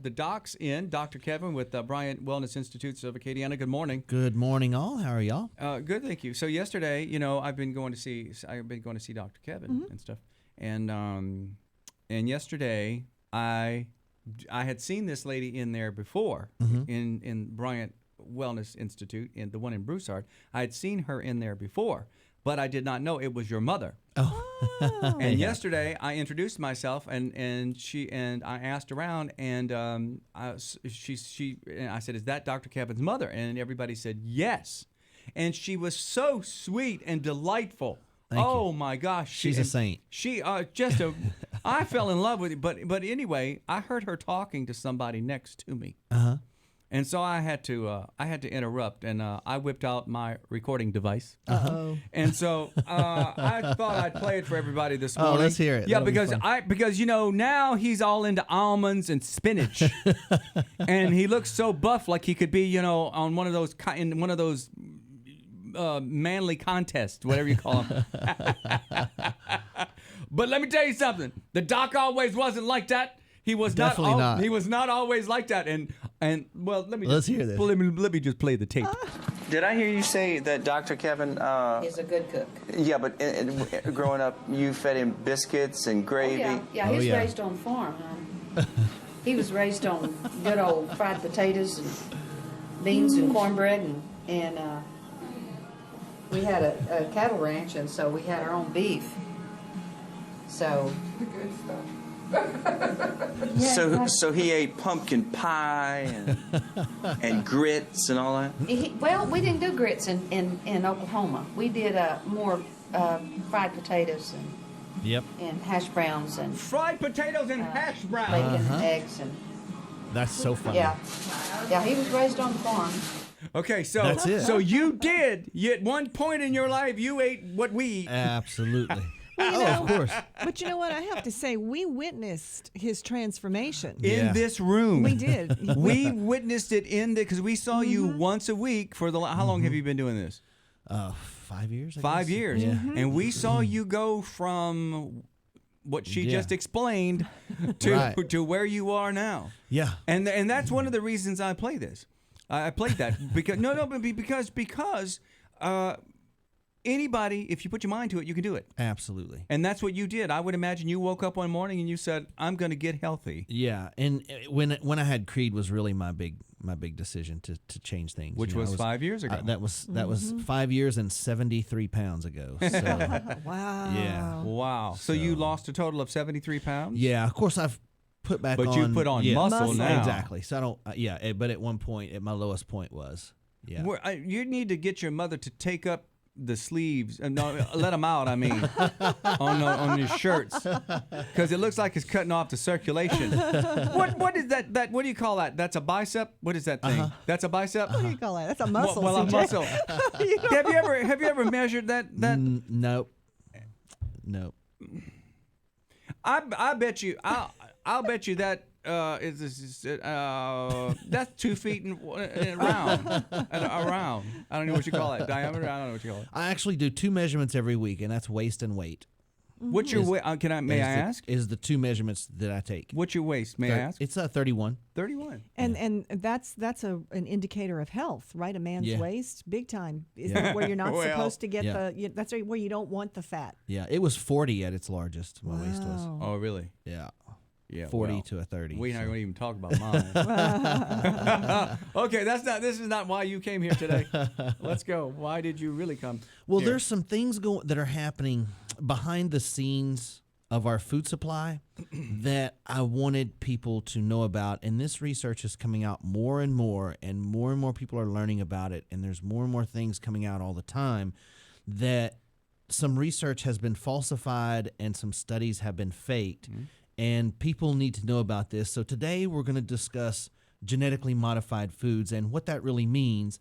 The doc's in. Dr. Kevin with Bryant Wellness Institutes of Acadiana. Good morning. Good morning, all. How are y'all? Good, thank you. So yesterday, I've been going to see Dr. Kevin and stuff, and yesterday I had seen this lady in there before in Bryant Wellness Institute, in the one in Broussard. I had seen her in there before, but I did not know it was your mother. Oh. And yesterday I introduced myself and I asked around and I said, "Is that Dr. Kevin's mother?" And everybody said yes. And she was so sweet and delightful. Thank you. My gosh, She's a saint. She I fell in love with it. But anyway, I heard her talking to somebody next to me. And so I had to interrupt, and I whipped out my recording device. And so I thought I'd play it for everybody this morning. Oh, let's hear it. Yeah, That'll because now he's all into almonds and spinach, and he looks so buff, like he could be on one of those manly contests, whatever you call them. But let me tell you something: the doc always wasn't like that. He was Definitely not. He was not always like that. And well, Let's hear this. Let me just play the tape. Did I hear you say that Dr. Kevin He's a good cook. Yeah, but growing up, you fed him biscuits and gravy. Yeah, he was raised on a farm. He was raised on good old fried potatoes and beans and cornbread, and we had a cattle ranch, and so we had our own beef. So. Good stuff. So he ate pumpkin pie and grits and all that? Well, we didn't do grits in Oklahoma. We did more fried potatoes and hash browns and fried potatoes and hash browns. bacon and eggs and That's so funny. yeah. He was raised on the farm. Okay, so That's it. So you at one point in your life you ate what we eat. Absolutely. Well, of course. But you know what? I have to say, we witnessed his transformation. In this room. We did. We witnessed it because we saw you once a week for how long have you been doing this? 5 years. I 5 guess. years. Yeah. And we saw you go from what she just explained to where you are now. Yeah. And that's one of the reasons I play this. I played that because anybody, if you put your mind to it, you can do it. Absolutely. And that's what you did. I would imagine you woke up one morning and you said, "I'm going to get healthy." Yeah, and when I had Creed was really my big decision to change things. Which was 5 years ago. That was 5 years and 73 pounds ago. So, Wow. yeah. Wow. So you lost a total of 73 pounds? Yeah. Of course, I've put back on. But you put on muscle now. Exactly. So I don't. But at one point, at my lowest point was. Yeah. You need to get your mother to take up the sleeves and let them out. I mean, on your shirts, because it looks like it's cutting off the circulation. What is that? What do you call that? That's a bicep. What is that thing? That's a bicep. What do you call that? That's a muscle. Well, a CJ. muscle. Have you ever measured that? Nope. I bet you. I'll bet you that. That's 2 feet and around. I don't know what you call it. Diameter. I don't know what you call it. I actually do 2 measurements every week, and that's waist and weight. What's your weight? May I ask? Is the 2 measurements that I take. What's your waist? May I ask? It's 31. 31. And that's an indicator of health, right? A man's waist, big time. Is that where you're not supposed to get that's where you don't want the fat. Yeah, it was 40 at its largest. My waist was. Oh, really? Yeah. Yeah, 40 to a 30. We're not going to even talk about mine. Okay, this is not why you came here today. Let's go. Why did you really come? Well, here? there's some things that are happening behind the scenes of our food supply that I wanted people to know about, and this research is coming out more and more people are learning about it, and there's more and more things coming out all the time that some research has been falsified and some studies have been faked. And people need to know about this. So today we're going to discuss genetically modified foods and what that really means.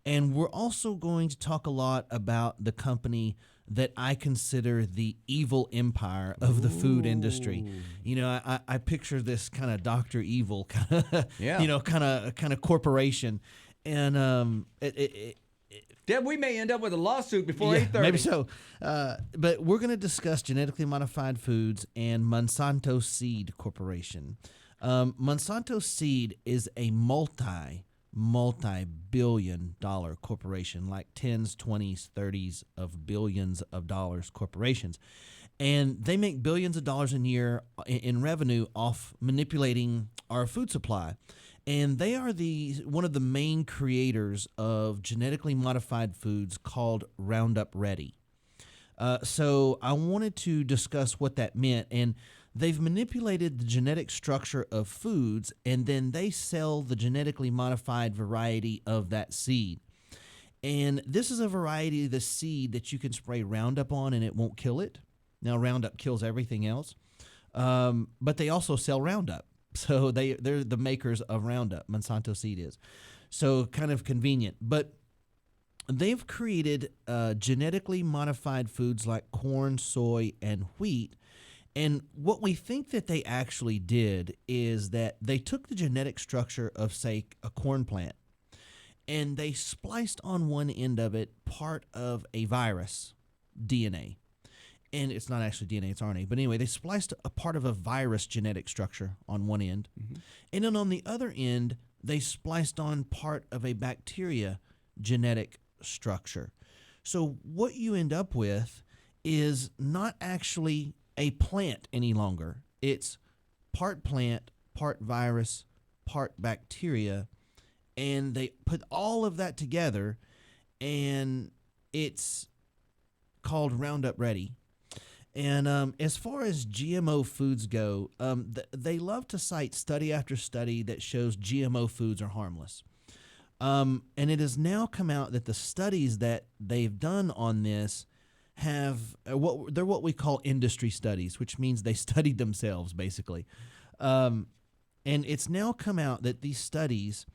And we're also going to talk a lot about the company that I consider the evil empire of the food industry. I picture this kind of Dr. Evil kind of corporation. And Deb, we may end up with a lawsuit before 8:30. Maybe so. But we're going to discuss genetically modified foods and Monsanto Seed Corporation. Monsanto Seed is a multi-billion-dollar corporation, like 10s, 20s, 30s of billions of dollars corporations. And they make billions of dollars a year in revenue off manipulating our food supply. And they are one of the main creators of genetically modified foods called Roundup Ready. So I wanted to discuss what that meant. And they've manipulated the genetic structure of foods, and then they sell the genetically modified variety of that seed. And this is a variety of the seed that you can spray Roundup on and it won't kill it. Now, Roundup kills everything else, but they also sell Roundup. So they're the makers of Roundup, Monsanto Seed is. So kind of convenient. But they've created genetically modified foods like corn, soy, and wheat. And what we think that they actually did is that they took the genetic structure of, say, a corn plant, and they spliced on one end of it part of a virus, DNA. And it's not actually DNA, it's RNA. But anyway, they spliced a part of a virus genetic structure on one end. Mm-hmm. And then on the other end, they spliced on part of a bacteria genetic structure. So what you end up with is not actually a plant any longer. It's part plant, part virus, part bacteria, and they put all of that together, and it's called Roundup Ready. And as far as GMO foods go, they love to cite study after study that shows GMO foods are harmless. And it has now come out that the studies that they've done on this they're what we call industry studies, which means they studied themselves, basically. And it's now come out that these studies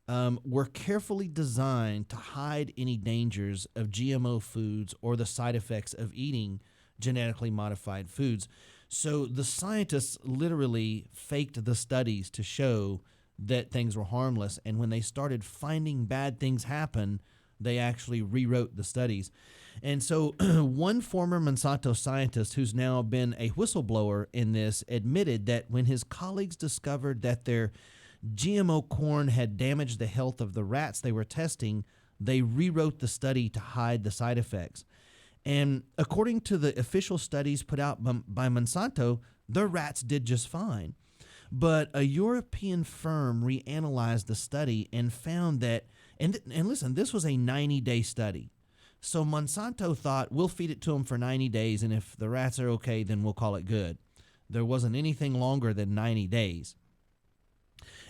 were carefully designed to hide any dangers of GMO foods or the side effects of eating genetically modified foods. So the scientists literally faked the studies to show that things were harmless. And when they started finding bad things happen, they actually rewrote the studies. And so one former Monsanto scientist who's now been a whistleblower in this admitted that when his colleagues discovered that their GMO corn had damaged the health of the rats they were testing, they rewrote the study to hide the side effects. And according to the official studies put out by Monsanto, the rats did just fine. But a European firm reanalyzed the study and found that, and listen, this was a 90-day study. So Monsanto thought, we'll feed it to them for 90 days, and if the rats are okay, then we'll call it good. There wasn't anything longer than 90 days.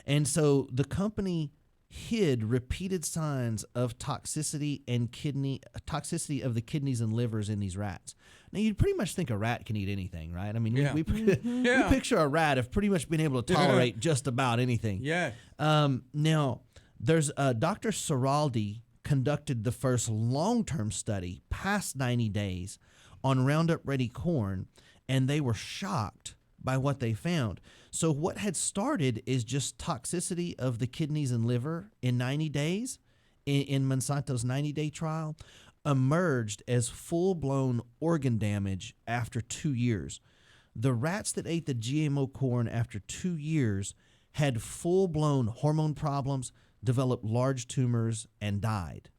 And so the company hid repeated signs of toxicity of the kidneys and livers in these rats. Now, you'd pretty much think a rat can eat anything, right? I mean, we picture a rat of pretty much being able to tolerate just about anything. Yeah. Now, there's Dr. Seraldi conducted the first long-term study past 90 days on Roundup Ready corn, and they were shocked by what they found. So what had started is just toxicity of the kidneys and liver in 90 days in Monsanto's 90-day trial emerged as full-blown organ damage after 2 years. The rats that ate the GMO corn after 2 years had full-blown hormone problems, developed large tumors, and died.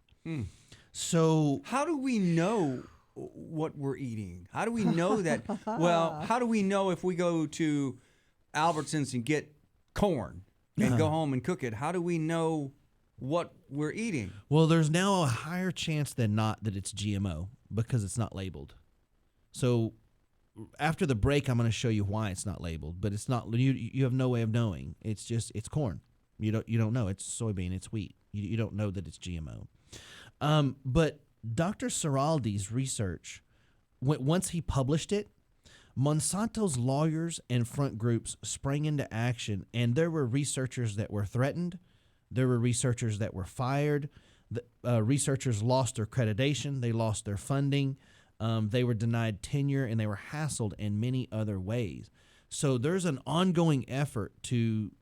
So how do we know what we're eating? How do we know that? Well, how do we know if we go to Albertsons and get corn and go home and cook it? How do we know what we're eating? Well, there's now a higher chance than not that it's GMO because it's not labeled. So after the break, I'm going to show you why it's not labeled, but it's not. You have no way of knowing. It's corn. You don't know. It's soybean. It's wheat. You don't know that it's GMO. But Dr. Seraldi's research, once he published it, Monsanto's lawyers and front groups sprang into action, and there were researchers that were threatened. There were researchers that were fired. Researchers lost their accreditation. They lost their funding. They were denied tenure, and they were hassled in many other ways. So there's an ongoing effort to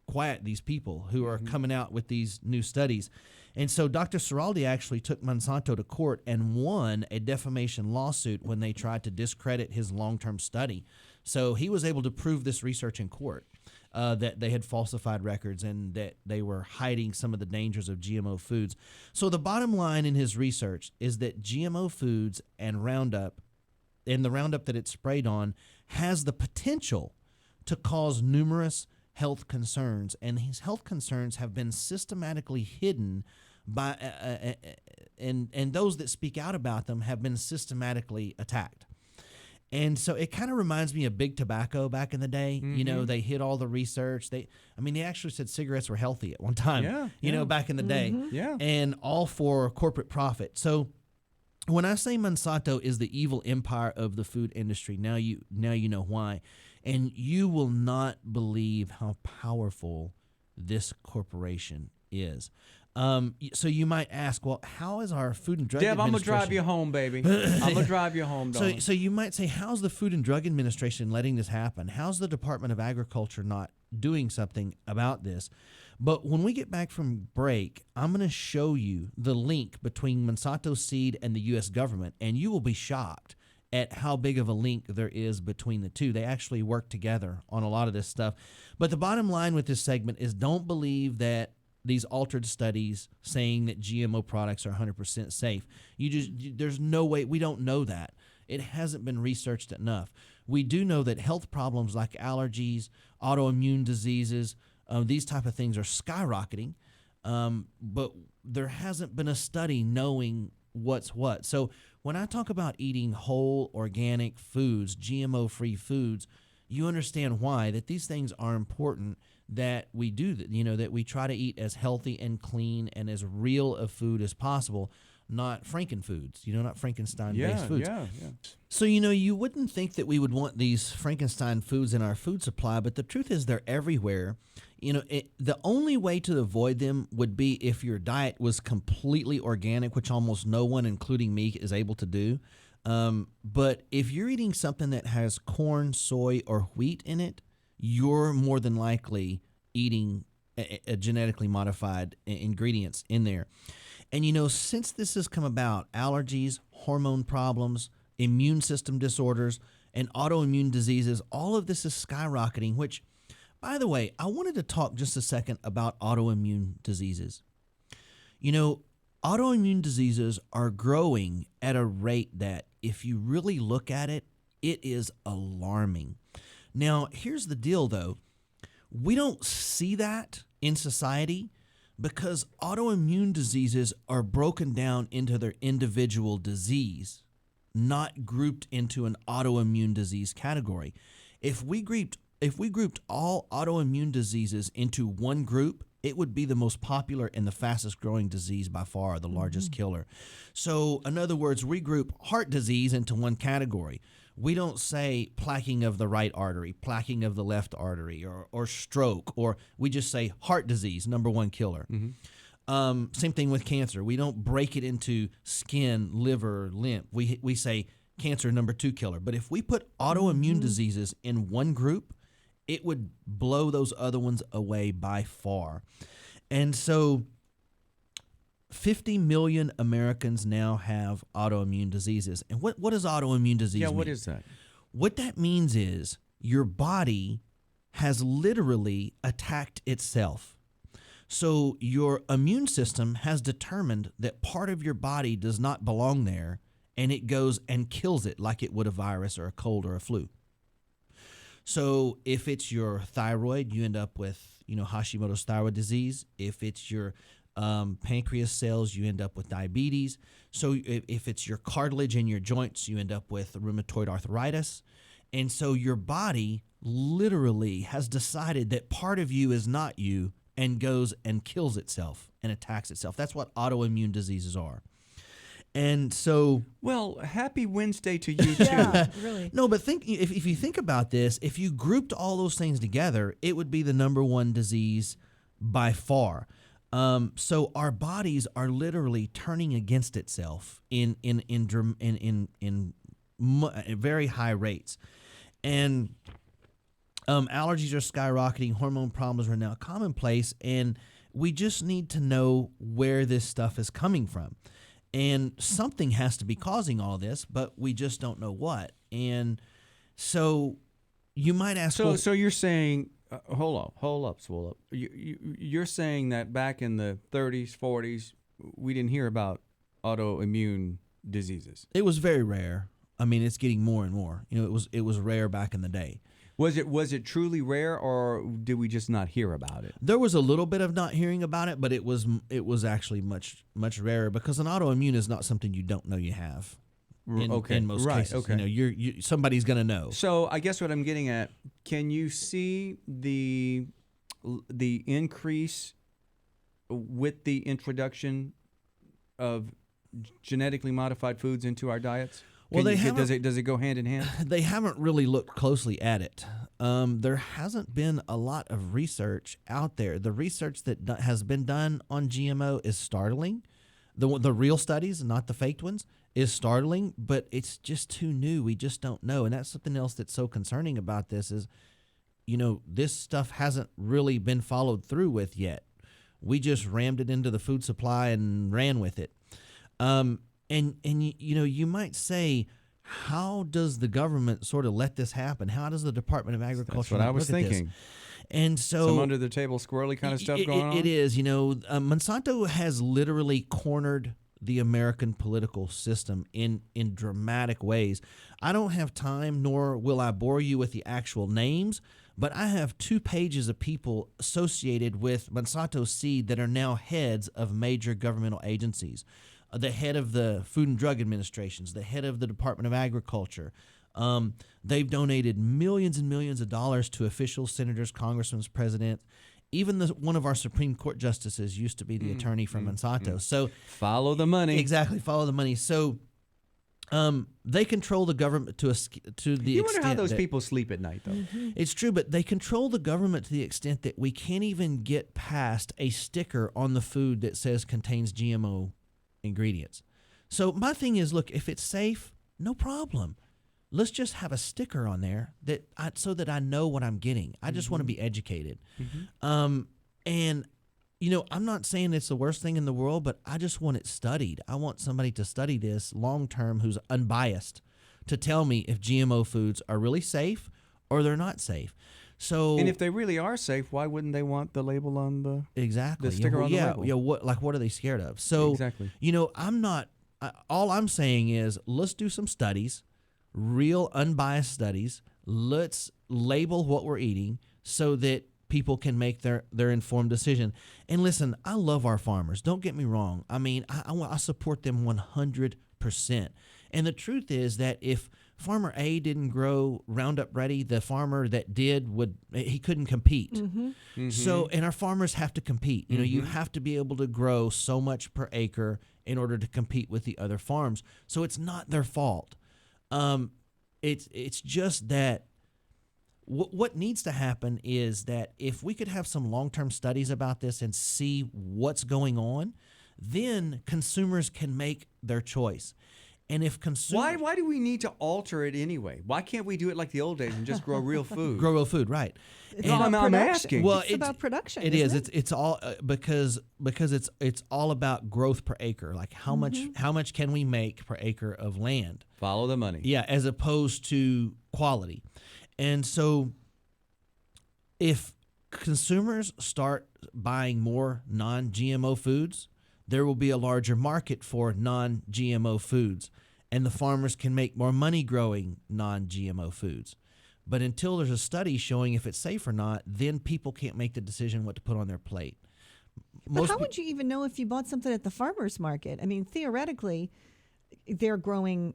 quiet these people who are coming out with these new studies. And so Dr. Seraldi actually took Monsanto to court and won a defamation lawsuit when they tried to discredit his long-term study. So he was able to prove this research in court. that they had falsified records and that they were hiding some of the dangers of GMO foods. So the bottom line in his research is that GMO foods and Roundup, and the Roundup that it's sprayed on, has the potential to cause numerous health concerns, and these health concerns have been systematically hidden by and those that speak out about them have been systematically attacked. And so it kind of reminds me of big tobacco back in the day. You know, they hid all the research. They actually said cigarettes were healthy at one time, you know, back in the day. Yeah. And all for corporate profit. So when I say Monsanto is the evil empire of the food industry, now you know why. And you will not believe how powerful this corporation is. So you might ask, well, how is our Food and Drug Deb, I'm Administration... going to drive you home, baby. I'm going to drive you home, darling. So you might say, how's the Food and Drug Administration letting this happen? How's the Department of Agriculture not doing something about this? But when we get back from break, I'm going to show you the link between Monsanto seed and the U.S. government, and you will be shocked at how big of a link there is between the two. They actually work together on a lot of this stuff. But the bottom line with this segment is don't believe that these altered studies saying that GMO products are 100% safe. There's no way. We don't know that. It hasn't been researched enough. We do know that health problems like allergies, autoimmune diseases, these type of things are skyrocketing, but there hasn't been a study knowing what's what. So when I talk about eating whole organic foods, GMO-free foods, you understand why, that these things are important, that we do that, that we try to eat as healthy and clean and as real a food as possible, not Frankenfoods, not Frankenstein-based foods. Yeah. So, you wouldn't think that we would want these Frankenstein foods in our food supply, but the truth is they're everywhere. The only way to avoid them would be if your diet was completely organic, which almost no one, including me, is able to do. But if you're eating something that has corn, soy, or wheat in it, you're more than likely eating a genetically modified ingredients in there. And, since this has come about, allergies, hormone problems, immune system disorders, and autoimmune diseases, all of this is skyrocketing, which, by the way, I wanted to talk just a second about autoimmune diseases. Autoimmune diseases are growing at a rate that, if you really look at it, it is alarming. Now, here's the deal, though. We don't see that in society because autoimmune diseases are broken down into their individual disease, not grouped into an autoimmune disease category. If we grouped all autoimmune diseases into one group, it would be the most popular and the fastest growing disease by far, the largest killer. So, in other words, we group heart disease into one category. We don't say plaquing of the right artery, plaquing of the left artery, or stroke, or we just say heart disease, number one killer. Same thing with cancer. We don't break it into skin, liver, lymph. We say cancer, number two killer. But if we put autoimmune diseases in one group, it would blow those other ones away by far. And so 50 million Americans now have autoimmune diseases. And what does autoimmune disease mean? What is that? What that means is your body has literally attacked itself. So your immune system has determined that part of your body does not belong there, and it goes and kills it like it would a virus or a cold or a flu. So if it's your thyroid, you end up with, Hashimoto's thyroid disease. If it's your pancreas cells, you end up with diabetes. So if it's your cartilage in your joints, you end up with rheumatoid arthritis. And so your body literally has decided that part of you is not you and goes and kills itself and attacks itself. That's what autoimmune diseases are. And so, well, happy Wednesday to you too. Yeah, really. No, but if you think about this, if you grouped all those things together, it would be the number one disease by far. So our bodies are literally turning against itself in very high rates, and allergies are skyrocketing. Hormone problems are now commonplace, and we just need to know where this stuff is coming from. And something has to be causing all this, but we just don't know what. And so you might ask... So you're saying hold up, swole up. You're saying that back in the 30s, 40s, we didn't hear about autoimmune diseases. It was very rare. I mean, it's getting more and more. You know, it was rare back in the day. Was it truly rare, or did we just not hear about it? There was a little bit of not hearing about it, but it was actually much rarer, because an autoimmune is not something you don't know you have. In most cases, okay. You know, somebody's going to know. So I guess what I'm getting at, can you see the increase with the introduction of genetically modified foods into our diets? Well, does it go hand in hand? They haven't really looked closely at it. There hasn't been a lot of research out there. The research that has been done on GMO is startling. The real studies, not the faked ones, is startling, but it's just too new. We just don't know. And that's something else that's so concerning about this is, you know, this stuff hasn't really been followed through with yet. We just rammed it into the food supply and ran with it. And you know, you might say, how does the government sort of let this happen? How does the Department of Agriculture That's what I was thinking. And so some under the table squirrely kind of stuff going on? It is. You know, Monsanto has literally cornered the American political system in dramatic ways. I don't have time, nor will I bore you with the actual names, but I have 2 pages of people associated with Monsanto seed that are now heads of major governmental agencies. The head of the Food and Drug Administrations, the head of the Department of Agriculture. They've donated millions and millions of dollars to officials, senators, congressmen, presidents. Even one of our Supreme Court justices used to be the attorney from Monsanto. So follow the money. Exactly, follow the money. So they control the government to the extent. You wonder how those people sleep at night, though. Mm-hmm. It's true, but they control the government to the extent that we can't even get past a sticker on the food that says contains GMO ingredients. So my thing is, look, if it's safe, no problem. Let's just have a sticker on there so that I know what I'm getting. I just want to be educated. And, you know, I'm not saying it's the worst thing in the world, but I just want it studied. I want somebody to study this long-term who's unbiased to tell me if GMO foods are really safe or they're not safe. So, and if they really are safe, why wouldn't they want the label on the the sticker on the label? Yeah, what are they scared of? So, exactly. You know, all I'm saying is let's do some studies, real unbiased studies. Let's label what we're eating so that people can make their informed decision. And listen, I love our farmers. Don't get me wrong. I mean, I support them 100%. And the truth is that if Farmer A didn't grow Roundup Ready, the farmer that did he couldn't compete. So, and our farmers have to compete. You know, you have to be able to grow so much per acre in order to compete with the other farms. So it's not their fault. It's just that what needs to happen is that if we could have some long-term studies about this and see what's going on, then consumers can make their choice. And if consumers... Why do we need to alter it anyway? Why can't we do it like the old days and just grow real food? Grow real food, right. I'm asking. Well, it's about production. It is. It's all because it's all about growth per acre. Like how much can we make per acre of land? Follow the money. Yeah, as opposed to quality. And so if consumers start buying more non-GMO foods, there will be a larger market for non-GMO foods, and the farmers can make more money growing non-GMO foods. But until there's a study showing if it's safe or not, then people can't make the decision what to put on their plate. But how would you even know if you bought something at the farmer's market? I mean, theoretically, they're growing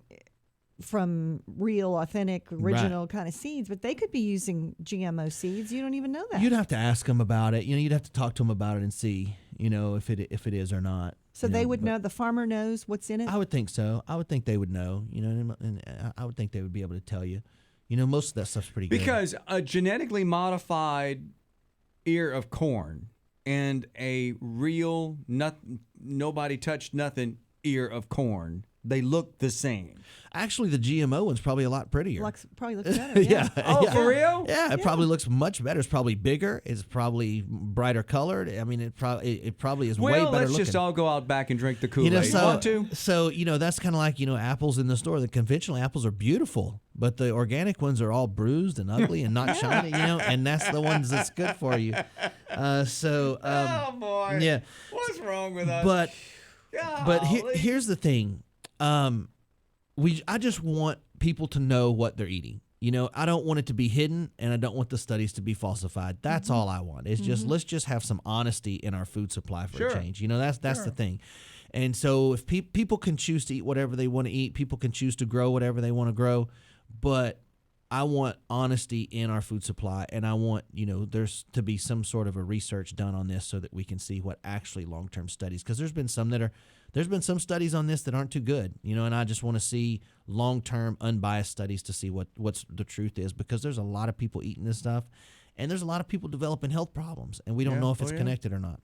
from real, authentic, original kind of seeds, but they could be using GMO seeds. You don't even know that. You'd have to ask them about it. You know, you'd have to talk to them about it and see, you know, if it is or not. So they would know. The farmer knows what's in it. I would think so. I would think they would know. You know, and I would think they would be able to tell you. You know, most of that stuff's pretty good. Because a genetically modified ear of corn and a real nobody touched nothing ear of corn, they look the same. Actually, the GMO one's probably a lot prettier. Probably looks better. Yeah. Oh, for real? Yeah, it probably looks much better. It's probably bigger. It's probably brighter colored. I mean, it probably is way better looking. Well, let's just all go out back and drink the Kool-Aid. You know, Want to? So, you know, that's kind of like, you know, apples in the store. The conventional apples are beautiful, but the organic ones are all bruised and ugly and not shiny, and that's the ones that's good for you. Oh boy. Yeah. What's wrong with us? But here's the thing. I just want people to know what they're eating. I don't want it to be hidden, and I don't want the studies to be falsified. That's all I want. It's just let's just have some honesty in our food supply for a change. That's the thing. And so if people can choose to eat whatever they want to eat, people can choose to grow whatever they want to grow, but I want honesty in our food supply, and I want, there's to be some sort of a research done on this so that we can see what actually long-term studies, because there's been some studies on this that aren't too good, and I just want to see long-term unbiased studies to see what's the truth is, because there's a lot of people eating this stuff, and there's a lot of people developing health problems, and we don't know if it's connected or not,